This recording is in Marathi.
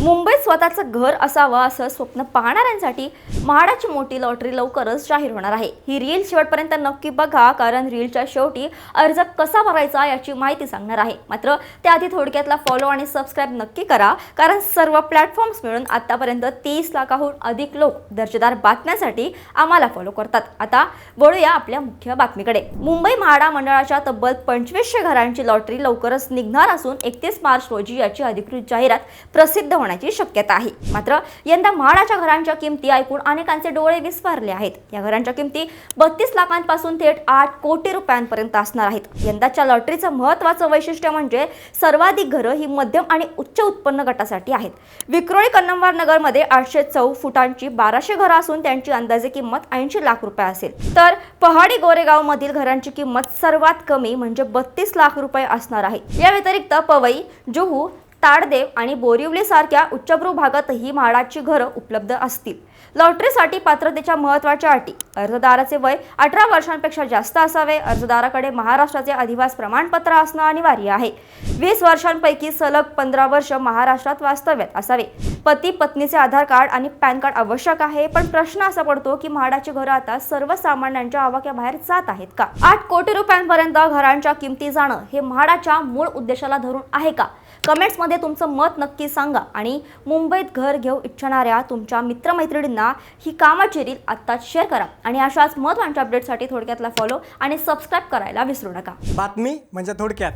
मुंबईत स्वतःचं घर असावं असं स्वप्न पाहणाऱ्यांसाठी म्हाडाची मोठी लॉटरी लवकरच जाहीर होणार आहे। ही रील शेवटपर्यंत नक्की बघा, कारण रीलच्या शेवटी अर्ज कसा भरायचा याची माहिती सांगणार आहे। मात्र त्याआधी थोडक्यातला फॉलो आणि सबस्क्राईब नक्की करा, कारण सर्व प्लॅटफॉर्म्स मिळून आतापर्यंत 30 लाखाहून अधिक लोक दर्जेदार बातम्यांसाठी आम्हाला फॉलो करतात। आता वळूया आपल्या मुख्य बातमीकडे। मुंबई म्हाडा मंडळाच्या तब्बल 2500 घरांची लॉटरी लवकरच निघणार असून 31 मार्च रोजी याची अधिकृत जाहिरात प्रसिद्ध होण्याची शक्यता आहे। मात्र यंदा म्हाडाच्या घरांच्या किमती ऐकून अनेकांचे डोळे विस्फारले आहेत। या घरांच्या किमती 32 लाखांपासून थेट 8 कोटी रुपयांपर्यंत असणार आहेत। यंदाच्या लॉटरीचं महत्त्वाचं वैशिष्ट्य म्हणजे सर्वाधिक घरं ही मध्यम आणि उच्च उत्पन्न गटासाठी आहेत। विक्रोळी कन्नमवार नगरमध्ये 814 फुटांची 1200 घरं असून त्यांची अंदाजे किंमत 80 लाख रुपये असेल, तर पहाडी गोरेगाव मधील घरांची किंमत सर्वात कमी म्हणजे 32 लाख रुपये असणार आहे। या व्यतिरिक्त पवई, जुहू, ताडदेव आणि बोरिवली सारख्या उच्चभ्रू भागातही म्हाडाची घरं उपलब्ध असतील। लॉटरीसाठी पात्रतेच्या महत्त्वाच्या अटी: अर्जदाराचे वय 18 वर्षांपेक्षा जास्त असावे, अर्जदाराकडे महाराष्ट्राचे अधिवास प्रमाणपत्र असणं अनिवार्य आहे, 20 वर्षांपैकी सलग 15 वर्ष महाराष्ट्रात वास्तव्यात असावे, पती पत्नीचे आधार कार्ड आणि पॅन कार्ड आवश्यक आहे। पण प्रश्न असा पडतो की म्हाडाची घरं आता सर्वसामान्यांच्या आवाक्याबाहेर जात आहेत का? 8 कोटी रुपयांपर्यंत घरांच्या किमती जाणं हे म्हाडाच्या मूळ उद्देशाला धरून आहे का? कमेंट्समध्ये तुमचं मत नक्की सांगा आणि मुंबईत घर घेऊ इच्छिणाऱ्या तुमच्या मित्रमैत्रिणींना ही कामाची रील आत्ताच शेअर करा आणि अशाच महत्त्वाच्या अपडेटसाठी थोडक्यातला फॉलो आणि सबस्क्राईब करायला विसरू नका। बातमी म्हणजे थोडक्यात।